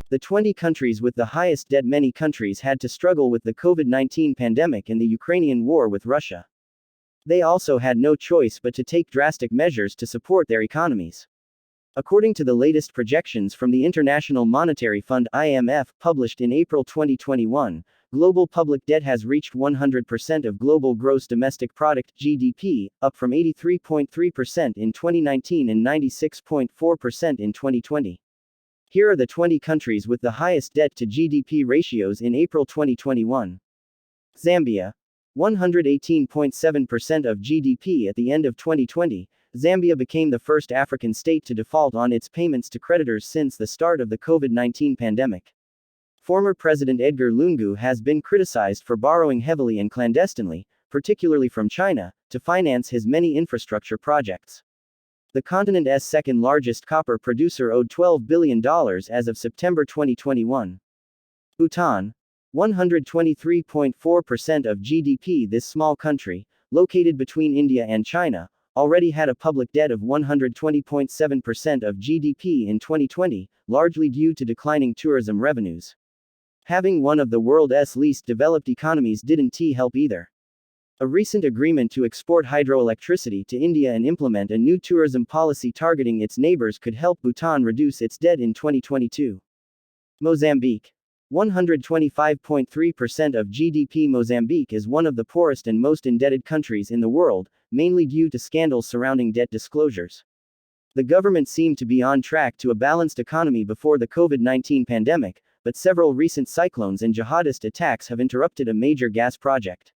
The 20 countries with the highest debt. Many countries had to struggle with the COVID-19 pandemic and the Ukrainian war with Russia. They also had no choice but to take drastic measures to support their economies. According to the latest projections from the International Monetary Fund (IMF), published in April 2021, global public debt has reached 100% of global gross domestic product (GDP), up from 83.3% in 2019 and 96.4% in 2020. Here are the 20 countries with the highest debt to GDP ratios in April 2021. Zambia, 118.7% of GDP at the end of 2020. Zambia became the first African state to default on its payments to creditors since the start of the COVID-19 pandemic. Former President Edgar Lungu has been criticized for borrowing heavily and clandestinely, particularly from China, to finance his many infrastructure projects. The continent's second largest copper producer owed $12 billion as of September 2021. Bhutan, 123.4% of GDP. This small country, located between India and China, already had a public debt of 120.7% of GDP in 2020, largely due to declining tourism revenues. Having one of the world's least developed economies didn't help either. A recent agreement to export hydroelectricity to India and implement a new tourism policy targeting its neighbors could help Bhutan reduce its debt in 2022. Mozambique, 125.3% of GDP. Mozambique is one of the poorest and most indebted countries in the world, mainly due to scandals surrounding debt disclosures. The government seemed to be on track to a balanced economy before the COVID-19 pandemic, but several recent cyclones and jihadist attacks have interrupted a major gas project.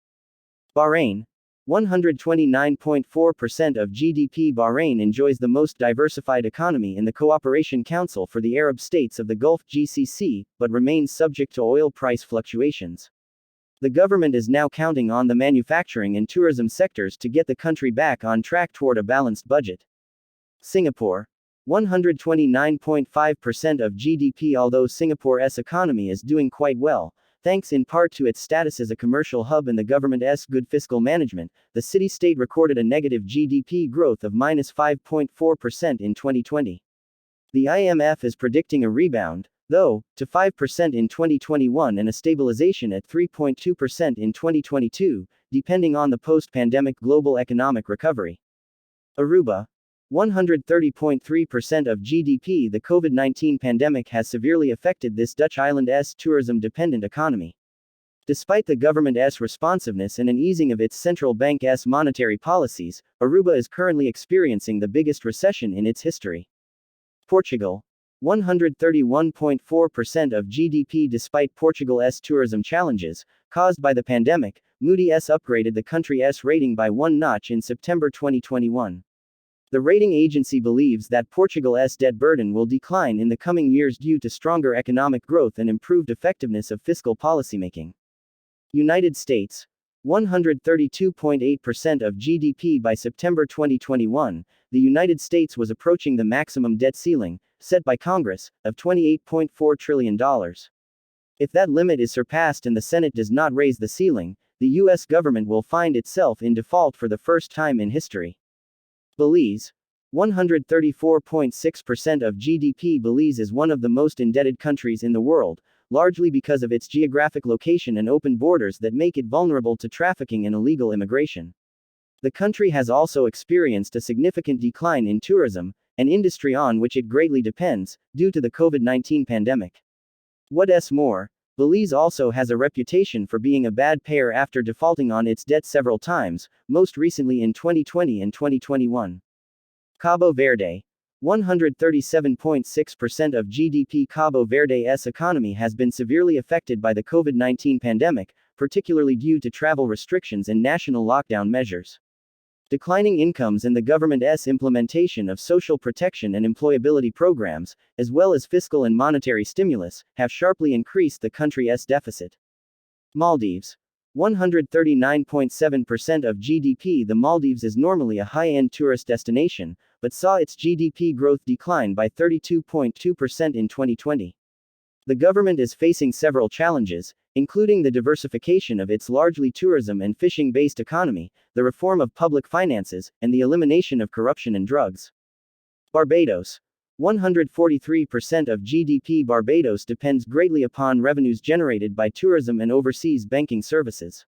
Bahrain, 129.4% of GDP. Bahrain enjoys the most diversified economy in the Cooperation Council for the Arab States of the Gulf (GCC), but remains subject to oil price fluctuations. The government is now counting on the manufacturing and tourism sectors to get the country back on track toward a balanced budget. Singapore, 129.5% of GDP. Although Singapore's economy is doing quite well, thanks in part to its status as a commercial hub and the government's good fiscal management, the city-state recorded a negative GDP growth of -5.4% in 2020. The IMF is predicting a rebound, though, to 5% in 2021 and a stabilization at 3.2% in 2022, depending on the post-pandemic global economic recovery. Aruba, 130.3% of GDP. The COVID-19 pandemic has severely affected this Dutch island's tourism-dependent economy. Despite the government's responsiveness and an easing of its central bank's monetary policies, Aruba is currently experiencing the biggest recession in its history. Portugal, 131.4% of GDP. Despite Portugal's tourism challenges, caused by the pandemic, Moody's upgraded the country's rating by one notch in September 2021. The rating agency believes that Portugal's debt burden will decline in the coming years due to stronger economic growth and improved effectiveness of fiscal policymaking. United States, 132.8% of GDP. By September 2021, the United States was approaching the maximum debt ceiling, set by Congress, of $28.4 trillion. If that limit is surpassed and the Senate does not raise the ceiling, the U.S. government will find itself in default for the first time in history. Belize, 134.6% of GDP. Belize is one of the most indebted countries in the world, largely because of its geographic location and open borders that make it vulnerable to trafficking and illegal immigration. The country has also experienced a significant decline in tourism, an industry on which it greatly depends, due to the COVID-19 pandemic. What's more, Belize also has a reputation for being a bad payer after defaulting on its debt several times, most recently in 2020 and 2021. Cabo Verde, 137.6% of GDP. Cabo Verde's economy has been severely affected by the COVID-19 pandemic, particularly due to travel restrictions and national lockdown measures. Declining incomes and the government's implementation of social protection and employability programs, as well as fiscal and monetary stimulus, have sharply increased the country's deficit. Maldives, 139.7% of GDP. The Maldives is normally a high-end tourist destination, but saw its GDP growth decline by 32.2% in 2020. The government is facing several challenges, including the diversification of its largely tourism and fishing-based economy, the reform of public finances, and the elimination of corruption and drugs. Barbados, 143% of GDP. Barbados depends greatly upon revenues generated by tourism and overseas banking services.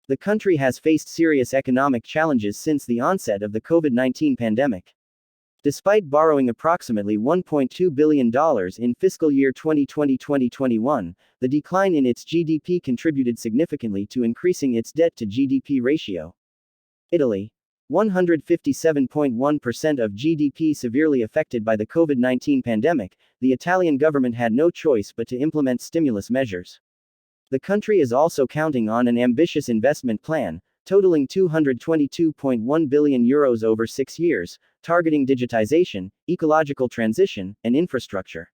The country has faced serious economic challenges since the onset of the COVID-19 pandemic. Despite borrowing approximately $1.2 billion in fiscal year 2020-2021, the decline in its GDP contributed significantly to increasing its debt-to-GDP ratio. Italy, 157.1% of GDP. Severely affected by the COVID-19 pandemic, the Italian government had no choice but to implement stimulus measures. The country is also counting on an ambitious investment plan, totaling €222.1 billion over 6 years, targeting digitization, ecological transition, and infrastructure.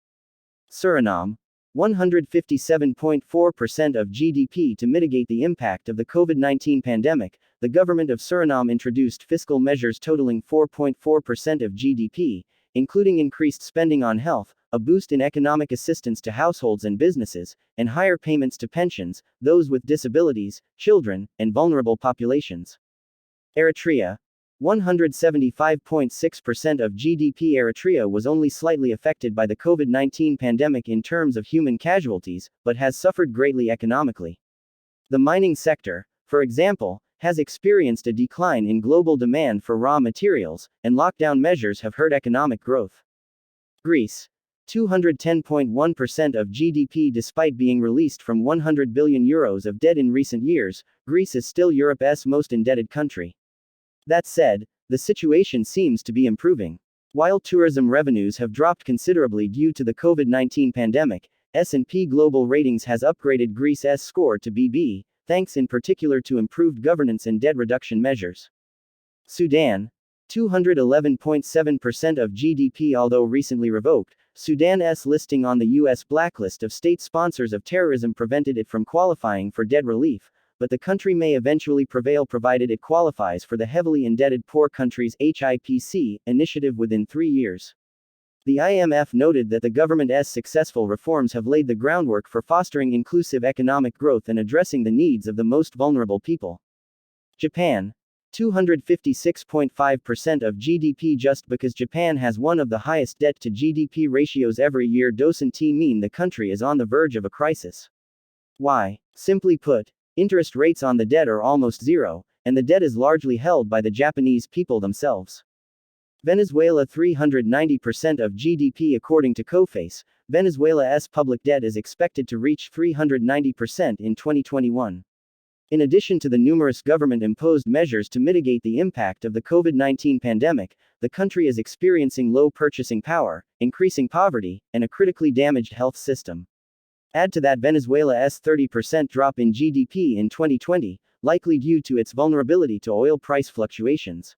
Suriname, 157.4% of GDP. To mitigate the impact of the COVID-19 pandemic, the government of Suriname introduced fiscal measures totaling 4.4% of GDP, including increased spending on health, a boost in economic assistance to households and businesses, and higher payments to pensions, those with disabilities, children, and vulnerable populations. Eritrea, 175.6% of GDP. Eritrea was only slightly affected by the COVID-19 pandemic in terms of human casualties, but has suffered greatly economically. The mining sector, for example, has experienced a decline in global demand for raw materials, and lockdown measures have hurt economic growth. Greece, 210.1% of GDP. Despite being released from €100 billion of debt in recent years, Greece is still Europe's most indebted country. That said, the situation seems to be improving. While tourism revenues have dropped considerably due to the COVID-19 pandemic, S&P Global Ratings has upgraded Greece's score to BB, thanks in particular to improved governance and debt reduction measures. Sudan, 211.7% of GDP. Although recently revoked, Sudan's listing on the U.S. blacklist of state sponsors of terrorism prevented it from qualifying for debt relief, but the country may eventually prevail provided it qualifies for the Heavily Indebted Poor Countries (HIPC) initiative within 3 years. The IMF noted that the government's successful reforms have laid the groundwork for fostering inclusive economic growth and addressing the needs of the most vulnerable people. Japan, 256.5% of GDP. Just because Japan has one of the highest debt-to-GDP ratios every year doesn't mean the country is on the verge of a crisis. Why? Simply put, interest rates on the debt are almost zero, and the debt is largely held by the Japanese people themselves. Venezuela, 390% of GDP. According to COFACE, Venezuela's public debt is expected to reach 390% in 2021. In addition to the numerous government-imposed measures to mitigate the impact of the COVID-19 pandemic, the country is experiencing low purchasing power, increasing poverty, and a critically damaged health system. Add to that Venezuela's 30% drop in GDP in 2020, likely due to its vulnerability to oil price fluctuations.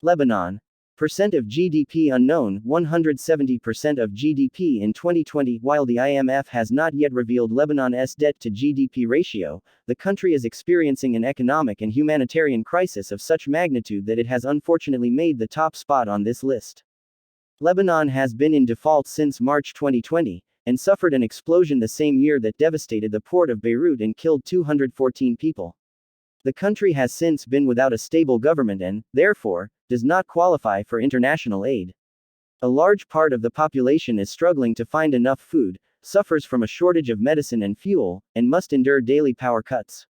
Lebanon, percent of GDP unknown, 170% of GDP in 2020. While the IMF has not yet revealed Lebanon's debt-to-GDP ratio, the country is experiencing an economic and humanitarian crisis of such magnitude that it has unfortunately made the top spot on this list. Lebanon has been in default since March 2020, and suffered an explosion the same year that devastated the port of Beirut and killed 214 people. The country has since been without a stable government and, therefore, does not qualify for international aid. A large part of the population is struggling to find enough food, suffers from a shortage of medicine and fuel, and must endure daily power cuts.